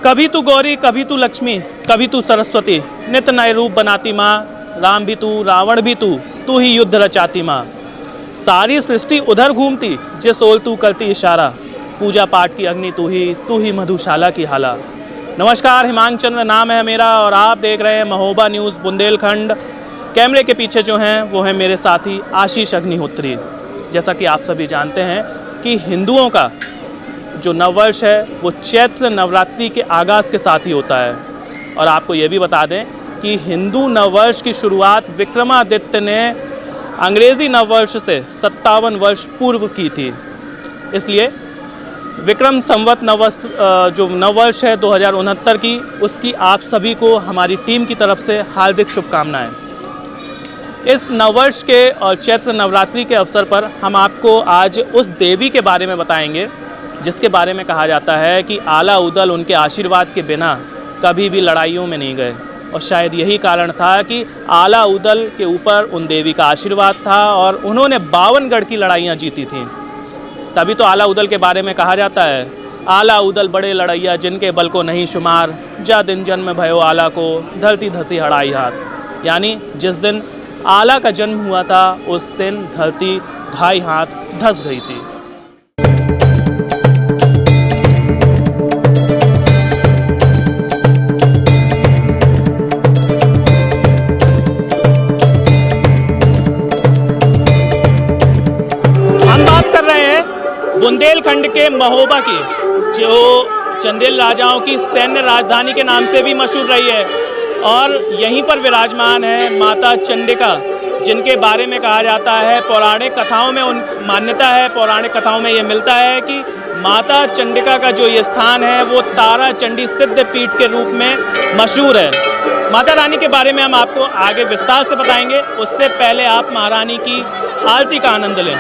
कभी तू गौरी, कभी तू लक्ष्मी, कभी तू सरस्वती, नित नए रूप बनाती माँ। राम भी तू, रावण भी तू ही युद्ध रचाती माँ। सारी सृष्टि उधर घूमती, जिस ओर तू करती इशारा। पूजा पाठ की अग्नि तू ही मधुशाला की हाला। नमस्कार, हिमांक चंद्र नाम है मेरा और आप देख रहे हैं महोबा न्यूज़ बुंदेलखंड। कैमरे के पीछे जो हैं वो है मेरे साथी आशीष अग्निहोत्री। जैसा कि आप सभी जानते हैं कि हिंदुओं का जो नववर्ष है वो चैत्र नवरात्रि के आगाज़ के साथ ही होता है। और आपको ये भी बता दें कि हिंदू नववर्ष की शुरुआत विक्रमादित्य ने अंग्रेज़ी नववर्ष से 57 वर्ष पूर्व की थी। इसलिए विक्रम संवत जो नववर्ष है 2069 की, उसकी आप सभी को हमारी टीम की तरफ से हार्दिक शुभकामनाएं। इस नववर्ष के और चैत्र नवरात्रि के अवसर पर हम आपको आज उस देवी के बारे में बताएंगे जिसके बारे में कहा जाता है कि आला उदल उनके आशीर्वाद के बिना कभी भी लड़ाइयों में नहीं गए। और शायद यही कारण था कि आला उदल के ऊपर उन देवी का आशीर्वाद था और उन्होंने 52 गढ़ की लड़ाइयाँ जीती थीं। तभी तो आला उदल के बारे में कहा जाता है, आला उदल बड़े लड़ैया जिनके बल को नहीं शुमार। जा दिन जन्म भयो आला को, धरती धसी हड़ाई हाथ। यानी जिस दिन आला का जन्म हुआ था उस दिन धरती ढाई हाथ धस गई थी। बुंदेलखंड के महोबा की, जो चंदेल राजाओं की सैन्य राजधानी के नाम से भी मशहूर रही है। और यहीं पर विराजमान है माता चंडिका, जिनके बारे में कहा जाता है, पौराणिक कथाओं में उन मान्यता है, पौराणिक कथाओं में ये मिलता है कि माता चंडिका का जो ये स्थान है वो तारा चंडी सिद्ध पीठ के रूप में मशहूर है। माता रानी के बारे में हम आपको आगे विस्तार से बताएंगे। उससे पहले आप महारानी की आरती का आनंद लें।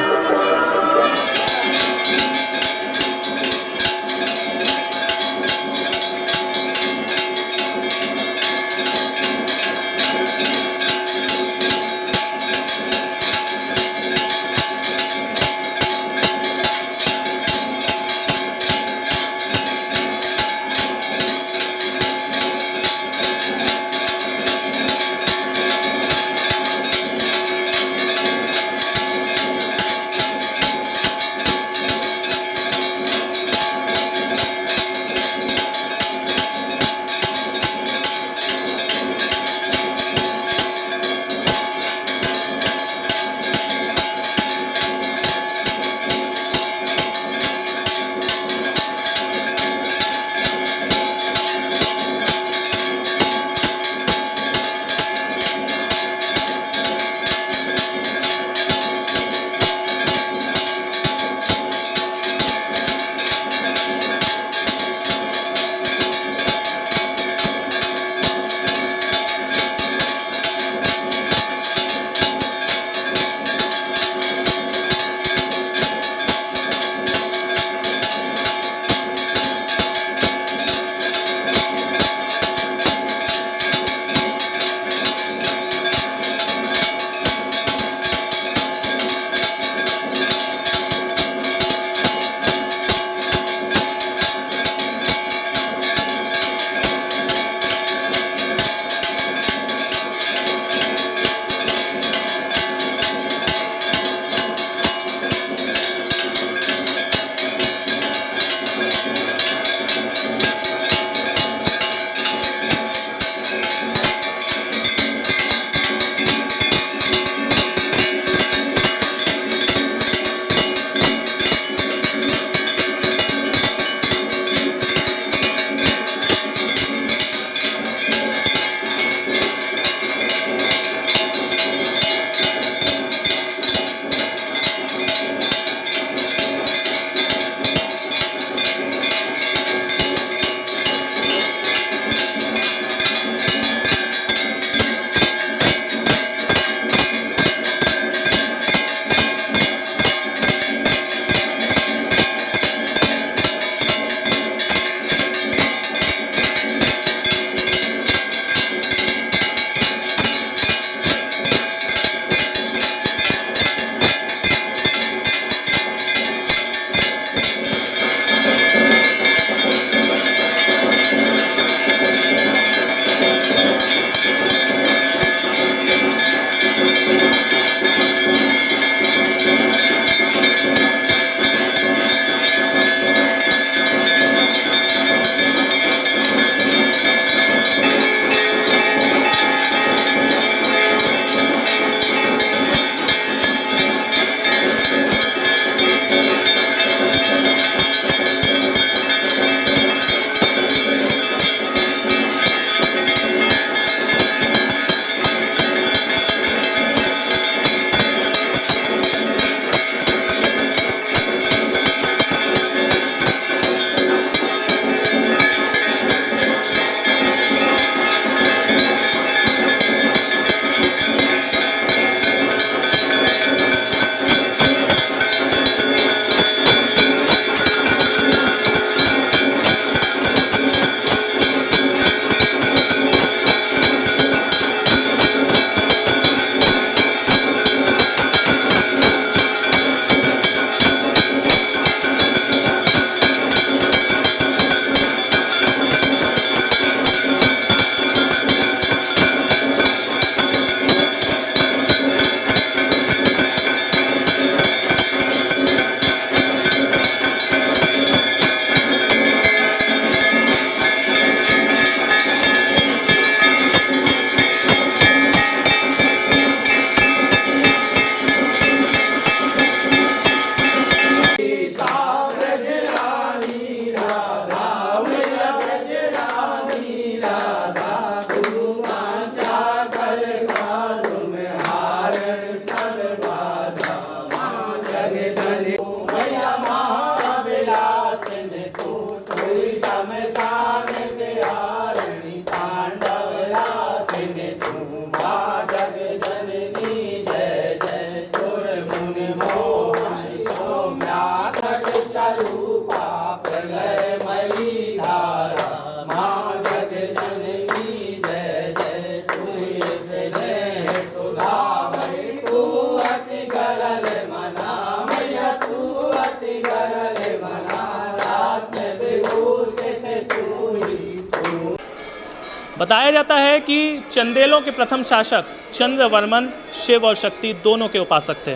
बताया जाता है कि चंदेलों के प्रथम शासक चंद्रवर्मन शिव और शक्ति दोनों के उपासक थे।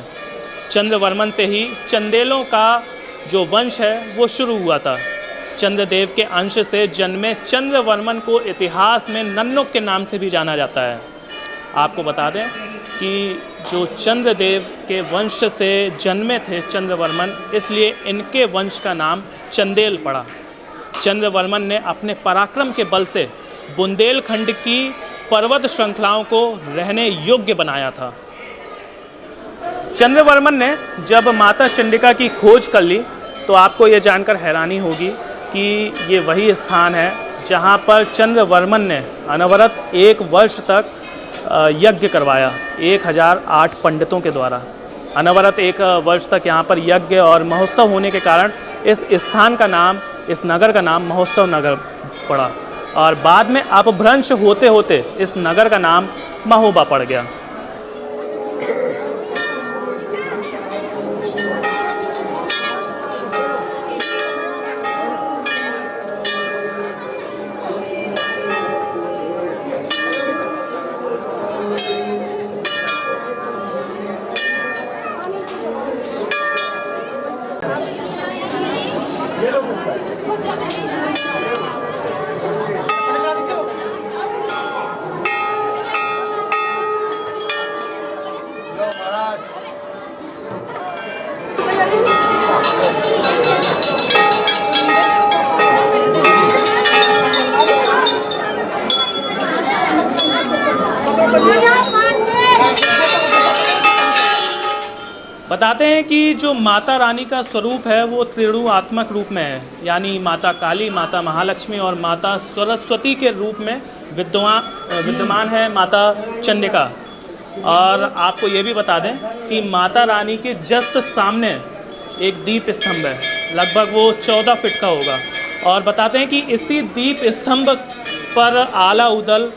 चंद्रवर्मन से ही चंदेलों का जो वंश है वो शुरू हुआ था। चंद्रदेव के अंश से जन्मे चंद्रवर्मन को इतिहास में नन्नुक के नाम से भी जाना जाता है। आपको बता दें कि जो चंद्रदेव के वंश से जन्मे थे चंद्रवर्मन, इसलिए इनके वंश का नाम चंदेल पड़ा। चंद्रवर्मन ने अपने पराक्रम के बल से बुंदेलखंड की पर्वत श्रृंखलाओं को रहने योग्य बनाया था। चंद्रवर्मन ने जब माता चंडिका की खोज कर ली तो आपको ये जानकर हैरानी होगी कि ये वही स्थान है जहाँ पर चंद्रवर्मन ने अनवरत 1 वर्ष तक यज्ञ करवाया 1008 पंडितों के द्वारा। अनवरत 1 वर्ष तक यहाँ पर यज्ञ और महोत्सव होने के कारण इस स्थान का नाम, इस नगर का नाम महोत्सव नगर पड़ा और बाद में अपभ्रंश होते होते इस नगर का नाम महोबा पड़ गया। बताते हैं कि जो माता रानी का स्वरूप है वो त्रिगुणात्मक रूप में है, यानी माता काली, माता महालक्ष्मी और माता सरस्वती के रूप में विद्यमान है माता चंडिका। और आपको ये भी बता दें कि माता रानी के जस्ट सामने एक दीप स्तंभ है, लगभग वो 14 फीट का होगा। और बताते हैं कि इसी दीप स्तंभ पर आला उदल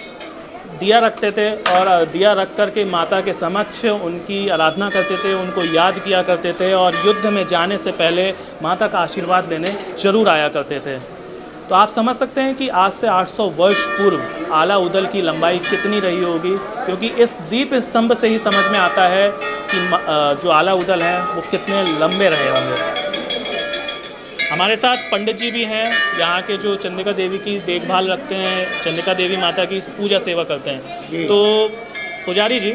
दिया रखते थे और दिया रख कर के माता के समक्ष उनकी आराधना करते थे, उनको याद किया करते थे और युद्ध में जाने से पहले माता का आशीर्वाद लेने जरूर आया करते थे। तो आप समझ सकते हैं कि आज से 800 वर्ष पूर्व आला उदल की लंबाई कितनी रही होगी, क्योंकि इस दीप स्तंभ से ही समझ में आता है कि जो आला उदल है वो कितने लंबे रहे होंगे। हमारे साथ पंडित जी भी हैं, यहाँ के जो चंडिका देवी की देखभाल रखते हैं, चंडिका देवी माता की पूजा सेवा करते हैं। तो पुजारी जी,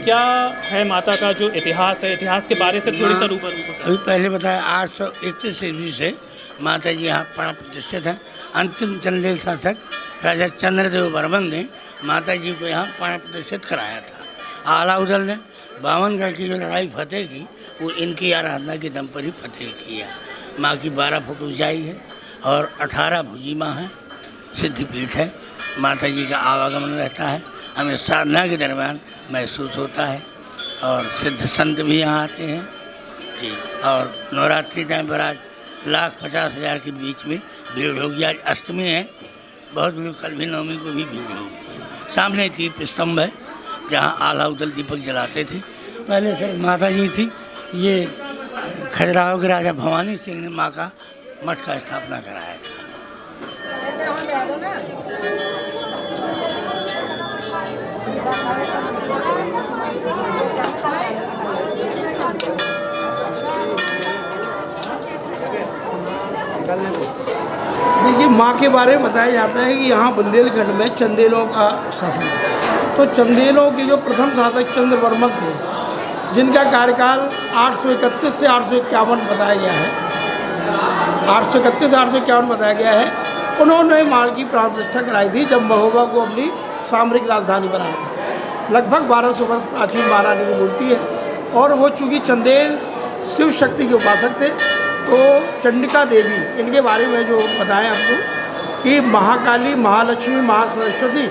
क्या है माता का जो इतिहास है, इतिहास के बारे से थोड़ी सा रूप अभी पहले बताया 831 ईस्वी से माता जी यहाँ प्राण प्रतिष्ठित हैं। अंतिम चंदेल शासक राजा चंद्रदेव वर्मन ने माता जी को यहाँ प्राण प्रतिष्ठित कराया था। आला उदल ने 52गढ़ की जो लड़ाई फतेह की वो इनकी आराधना के दम पर ही फतेह किया। माँ की 12 फुट ऊंचाई है और 18 भुजी माँ है, सिद्धिपीठ है। माता जी का आवागमन रहता है, हमें साधना के दरमियान महसूस होता है और सिद्ध संत भी यहाँ आते हैं जी। और नवरात्रि टाइम पर आज 1,50,000 के बीच में भीड़ होगी। आज अष्टमी है, बहुत भीड़, कल भी नवमी को भी भीड़ होगी। सामने दीप स्तंभ है जहाँ आला उदल दीपक जलाते थे। पहले से माता जी थी, ये खजुराहो के राजा भवानी सिंह ने माँ का मठ का स्थापना कराया था। देखिए, माँ के बारे में बताया जाता है कि यहाँ बुंदेलखंड में चंदेलों का शासन था। तो चंदेलों के जो प्रथम शासक चंद्रवर्मन थे, जिनका कार्यकाल 831 से 851 बताया गया है, 831 से 851 बताया गया है, उन्होंने माँ की प्राण प्रतिष्ठा कराई थी जब महोबा को अपनी सामरिक राजधानी बनाया था। लगभग 1200 वर्ष प्राचीन माँ रानी की मूर्ति है और वो चूँकि चंदेल शिव शक्ति के उपासक थे, तो चंडिका देवी, इनके बारे में जो बताएं आपको कि महाकाली, महालक्ष्मी, महासरस्वती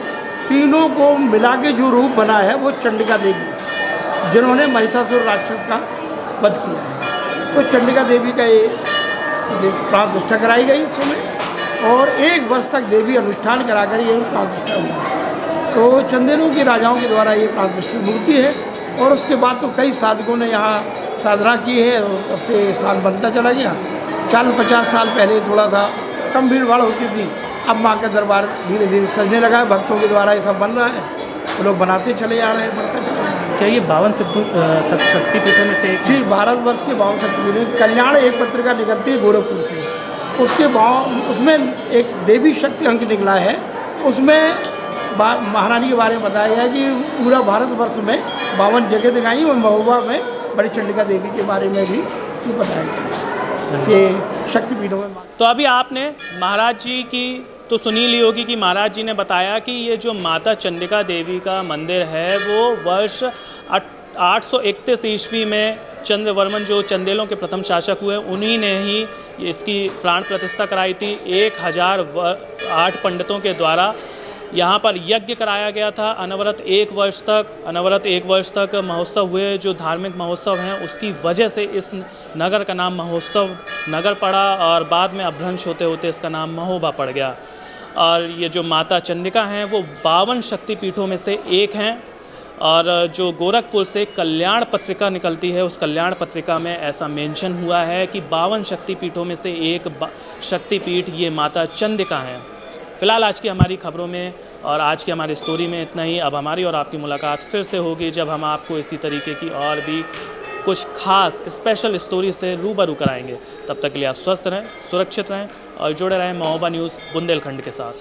तीनों को मिला के जो रूप बना है वो चंडिका देवी, जिन्होंने महिषासुर राक्षस का वध किया है। तो चंडिका देवी का ये प्राण प्रतिष्ठा कराई गई उस समय और 1 वर्ष तक देवी अनुष्ठान कराकर ये प्राण प्रतिष्ठा हुई। तो चंदेलों के राजाओं के द्वारा ये प्राण प्रतिष्ठित मूर्ति है और उसके बाद तो कई साधकों ने यहाँ साधना की है और तब से स्थान बनता चला गया। 40-50 साल पहले थोड़ा सा कम भीड़ भाड़ होती थी, अब माँ का दरबार धीरे धीरे सजने लगा है, भक्तों के द्वारा ये सब बन रहा है, वो लोग बनाते चले जा रहे हैं, बढ़ते चले जा रहे हैं। क्या ये 52 शक्तिपीठों में से एक जी, भारतवर्ष के 52 शक्तिपीठ, कल्याण एक पत्रिका निकलती है गोरखपुर से, उसके उसमें एक देवी शक्ति अंक निकला है, उसमें महारानी के बारे में बताया गया है कि पूरा भारतवर्ष में 52 जगह दिखाई और महोबा में बड़ी चंडिका देवी के बारे में भी ये बताया गया है कि शक्तिपीठों में। तो अभी आपने महाराज जी की तो सुनी ली होगी कि महाराज जी ने बताया कि ये जो माता चंडिका देवी का मंदिर है वो वर्ष 831 ईस्वी में चंद्रवर्मन जो चंदेलों के प्रथम शासक हुए उन्हीं ने ही इसकी प्राण प्रतिष्ठा कराई थी। 1008 पंडितों के द्वारा यहाँ पर यज्ञ कराया गया था। अनवरत एक वर्ष तक महोत्सव हुए। जो धार्मिक महोत्सव हैं उसकी वजह से इस नगर का नाम महोत्सव नगर पड़ा और बाद में अपभ्रंश होते होते इसका नाम महोबा पड़ गया। और ये जो माता चंडिका हैं वो 52 शक्तिपीठों में से एक हैं। और जो गोरखपुर से कल्याण पत्रिका निकलती है उस कल्याण पत्रिका में ऐसा मेंशन हुआ है कि 52 शक्तिपीठों में से एक शक्तिपीठ ये माता चंडिका हैं। फिलहाल आज की हमारी खबरों में और आज की हमारी स्टोरी में इतना ही। अब हमारी और आपकी मुलाकात फिर से होगी जब हम आपको इसी तरीके की और भी कुछ खास स्पेशल स्टोरी से रूबरू कराएंगे। तब तक के लिए आप स्वस्थ रहें, सुरक्षित रहें और जुड़े रहें महोबा न्यूज़ बुंदेलखंड के साथ।